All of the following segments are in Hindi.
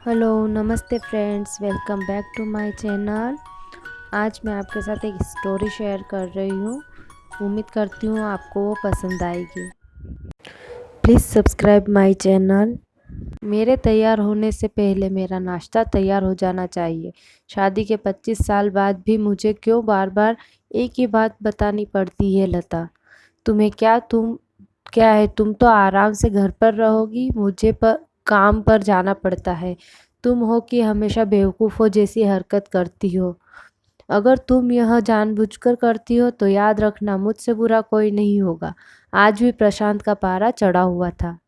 हेलो नमस्ते friends, welcome back to my channel. आज मैं आपके साथ एक स्टोरी शेयर कर रही हूँ। उम्मीद करती हूँ आपको वो पसंद आएगी। Please subscribe my channel. मेरे तैयार होने से पहले मेरा नाश्ता तैयार हो जाना चाहिए। शादी के 25 साल बाद भी मुझे क्यों बार बार एक ही बात बतानी पड़ती है लता। तुम तो आराम से घर पर रहोगी, मुझे पर काम पर जाना पड़ता है। तुम हो कि हमेशा बेवकूफ़ों जैसी हरकत करती हो। अगर तुम यह जानबूझकर करती हो तो याद रखना, मुझसे बुरा कोई नहीं होगा। आज भी प्रशांत का पारा चढ़ा हुआ था।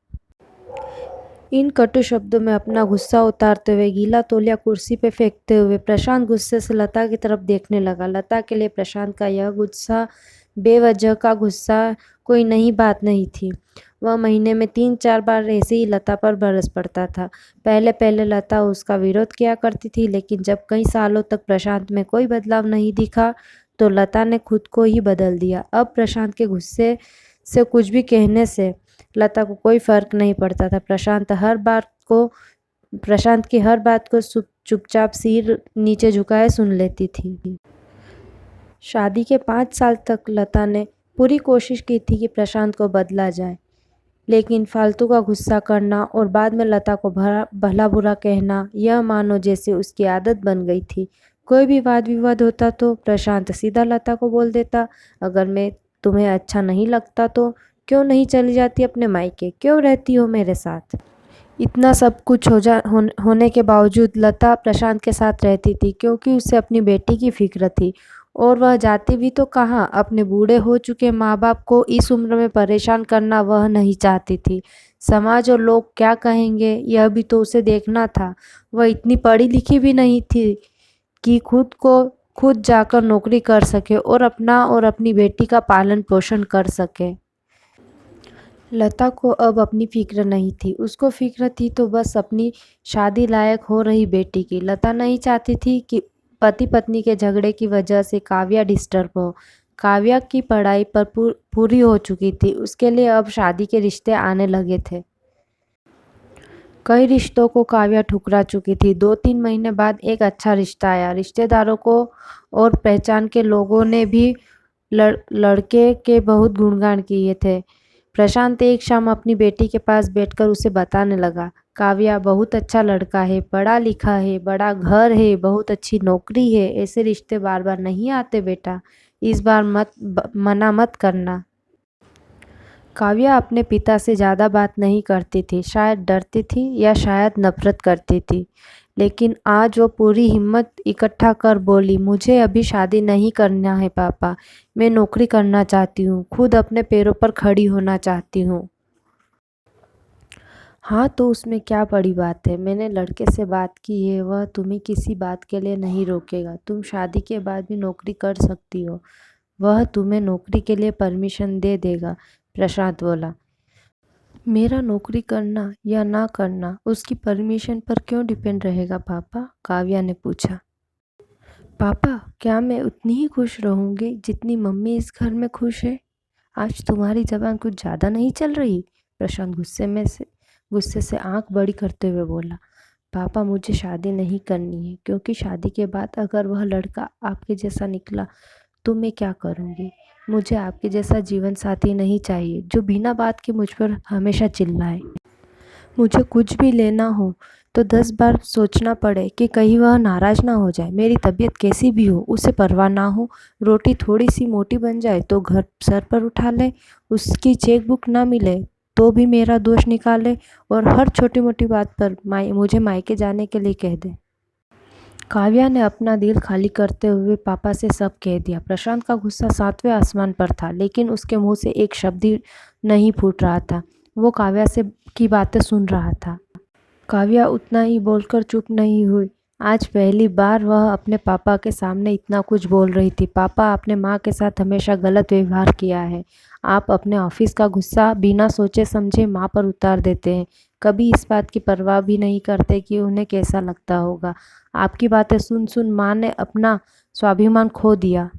इन कटु शब्दों में अपना गुस्सा उतारते हुए, गीला तौलिया कुर्सी पे फेंकते हुए प्रशांत गुस्से से लता की तरफ देखने लगा। लता के लिए प्रशांत का यह गुस्सा बेवजह का गुस्सा कोई नई बात नहीं थी। वह महीने में 3-4 बार ऐसे ही लता पर बरस पड़ता था। पहले पहले लता उसका विरोध किया करती थी, लेकिन जब कई सालों तक प्रशांत में कोई बदलाव नहीं दिखा तो लता ने खुद को ही बदल दिया। अब प्रशांत के गुस्से से कुछ भी कहने से लता को कोई फर्क नहीं पड़ता था। प्रशांत की हर बात को चुपचाप सिर नीचे झुकाए सुन लेती थी। शादी के 5 साल तक लता ने पूरी कोशिश की थी कि प्रशांत को बदला जाए, लेकिन फालतू का गुस्सा करना और बाद में लता को भला बुरा कहना, यह मानो जैसे उसकी आदत बन गई थी। कोई भी वाद विवाद होता तो प्रशांत सीधा लता को बोल देता, अगर मैं तुम्हें अच्छा नहीं लगता तो क्यों नहीं चली जाती अपने मायके, क्यों रहती हो मेरे साथ। इतना सब कुछ होने के बावजूद लता प्रशांत के साथ रहती थी, क्योंकि उसे अपनी बेटी की फिक्र थी। और वह जाती भी तो कहाँ, अपने बूढ़े हो चुके माँ बाप को इस उम्र में परेशान करना वह नहीं चाहती थी। समाज और लोग क्या कहेंगे, यह भी तो उसे देखना था। वह इतनी पढ़ी लिखी भी नहीं थी कि खुद जाकर नौकरी कर सके और अपना और अपनी बेटी का पालन पोषण कर सके। लता को अब अपनी फिक्र नहीं थी, उसको फिक्र थी तो बस अपनी शादी लायक हो रही बेटी की। लता नहीं चाहती थी कि पति पत्नी के झगड़े की वजह से काव्या डिस्टर्ब हो। काव्या की पढ़ाई पर पूरी हो चुकी थी, उसके लिए अब शादी के रिश्ते आने लगे थे। कई रिश्तों को काव्या ठुकरा चुकी थी। 2-3 महीने बाद एक अच्छा रिश्ता आया। रिश्तेदारों को और पहचान के लोगों ने भी लड़के के बहुत गुणगान किए थे। प्रशांत एक शाम अपनी बेटी के पास बैठकर उसे बताने लगा, काव्या बहुत अच्छा लड़का है, पढ़ा लिखा है, बड़ा घर है, बहुत अच्छी नौकरी है। ऐसे रिश्ते बार बार नहीं आते बेटा, इस बार मना मत करना। काव्या अपने पिता से ज़्यादा बात नहीं करती थी, शायद डरती थी या शायद नफरत करती थी। लेकिन आज वो पूरी हिम्मत इकट्ठा कर बोली, मुझे अभी शादी नहीं करना है पापा, मैं नौकरी करना चाहती हूँ, खुद अपने पैरों पर खड़ी होना चाहती हूँ। हाँ तो उसमें क्या बड़ी बात है, मैंने लड़के से बात की है, वह तुम्हें किसी बात के लिए नहीं रोकेगा। तुम शादी के बाद भी नौकरी कर सकती हो, वह तुम्हें नौकरी के लिए परमिशन दे देगा। प्रशांत बोला, मेरा नौकरी करना या ना करना उसकी परमिशन पर क्यों डिपेंड रहेगा पापा, काव्या ने पूछा। पापा, क्या मैं उतनी ही खुश रहूंगी जितनी मम्मी इस घर में खुश है। आज तुम्हारी जबान कुछ ज़्यादा नहीं चल रही। प्रशांत गुस्से से आंख बड़ी करते हुए बोला, पापा मुझे शादी नहीं करनी है, क्योंकि शादी के बाद अगर वह लड़का आपके जैसा निकला तो मैं क्या करूँगी। मुझे आपके जैसा जीवन साथी नहीं चाहिए जो बिना बात के मुझ पर हमेशा चिल्लाए। मुझे कुछ भी लेना हो तो 10 बार सोचना पड़े कि कहीं वह नाराज़ ना हो जाए। मेरी तबीयत कैसी भी हो उसे परवाह ना हो। रोटी थोड़ी सी मोटी बन जाए तो घर सर पर उठा ले, उसकी चेक बुक ना मिले तो भी मेरा दोष निकाले और हर छोटी मोटी बात पर मुझे मायके जाने के लिए कह दे। काव्या ने अपना दिल खाली करते हुए पापा से सब कह दिया। प्रशांत का गुस्सा 7वें आसमान पर था, लेकिन उसके मुंह से एक शब्द ही नहीं फूट रहा था। वो काव्या से की बातें सुन रहा था। काव्या उतना ही बोलकर चुप नहीं हुई। आज पहली बार वह अपने पापा के सामने इतना कुछ बोल रही थी। पापा, आपने माँ के साथ हमेशा गलत व्यवहार किया है। आप अपने ऑफिस का गुस्सा बिना सोचे समझे माँ पर उतार देते हैं। कभी इस बात की परवाह भी नहीं करते कि उन्हें कैसा लगता होगा। आपकी बातें सुन सुन माँ ने अपना स्वाभिमान खो दिया।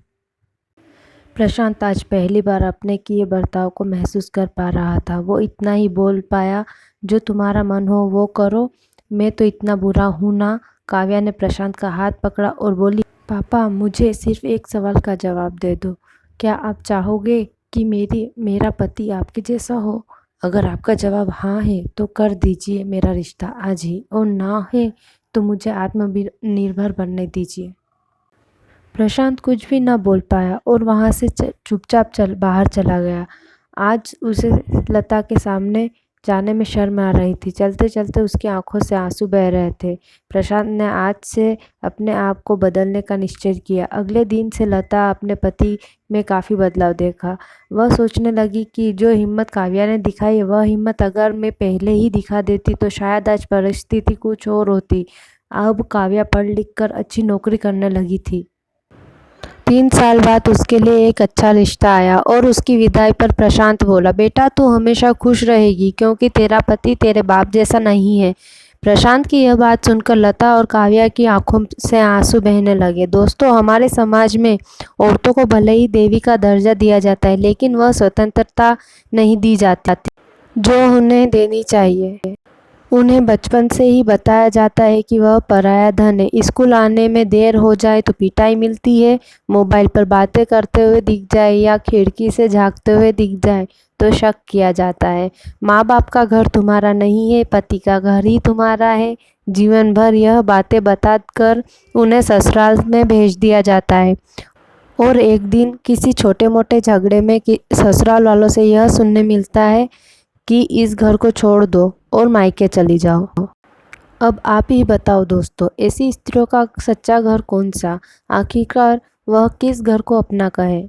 प्रशांत आज पहली बार अपने किए बर्ताव को महसूस कर पा रहा था। वो इतना ही बोल पाया, जो तुम्हारा मन हो वो करो, मैं तो इतना बुरा हूँ ना। काव्या ने प्रशांत का हाथ पकड़ा और बोली, पापा मुझे सिर्फ एक सवाल का जवाब दे दो। क्या आप चाहोगे कि मेरा पति आपके जैसा हो? अगर आपका जवाब हाँ है तो कर दीजिए मेरा रिश्ता आज ही, और ना है तो मुझे आत्मनिर्भर बनने दीजिए। प्रशांत कुछ भी न बोल पाया और वहाँ से चुपचाप बाहर चला गया। आज उसे लता के सामने जाने में शर्म आ रही थी। चलते चलते उसकी आंखों से आंसू बह रहे थे। प्रशांत ने आज से अपने आप को बदलने का निश्चय किया। अगले दिन से लता अपने पति में काफ़ी बदलाव देखा। वह सोचने लगी कि जो हिम्मत काव्या ने दिखाई, वह हिम्मत अगर मैं पहले ही दिखा देती तो शायद आज परिस्थिति कुछ और होती। अब काव्या पढ़ लिख कर अच्छी नौकरी करने लगी थी। 3 साल बाद उसके लिए एक अच्छा रिश्ता आया और उसकी विदाई पर प्रशांत बोला, बेटा तू हमेशा खुश रहेगी क्योंकि तेरा पति तेरे बाप जैसा नहीं है। प्रशांत की यह बात सुनकर लता और काव्या की आंखों से आंसू बहने लगे। दोस्तों, हमारे समाज में औरतों को भले ही देवी का दर्जा दिया जाता है, लेकिन वह स्वतंत्रता नहीं दी जाती जो उन्हें देनी चाहिए। उन्हें बचपन से ही बताया जाता है कि वह पराया धन है। स्कूल आने में देर हो जाए तो पिटाई मिलती है, मोबाइल पर बातें करते हुए दिख जाए या खिड़की से झांकते हुए दिख जाए तो शक किया जाता है। माँ बाप का घर तुम्हारा नहीं है, पति का घर ही तुम्हारा है। जीवन भर यह बातें बताकर उन्हें ससुराल में भेज दिया जाता है और एक दिन किसी छोटे मोटे झगड़े में ससुराल वालों से यह सुनने मिलता है कि इस घर को छोड़ दो और मायके चली जाओ। अब आप ही बताओ दोस्तों, ऐसी स्त्रियों का सच्चा घर कौन सा? आखिरकार वह किस घर को अपना कहे?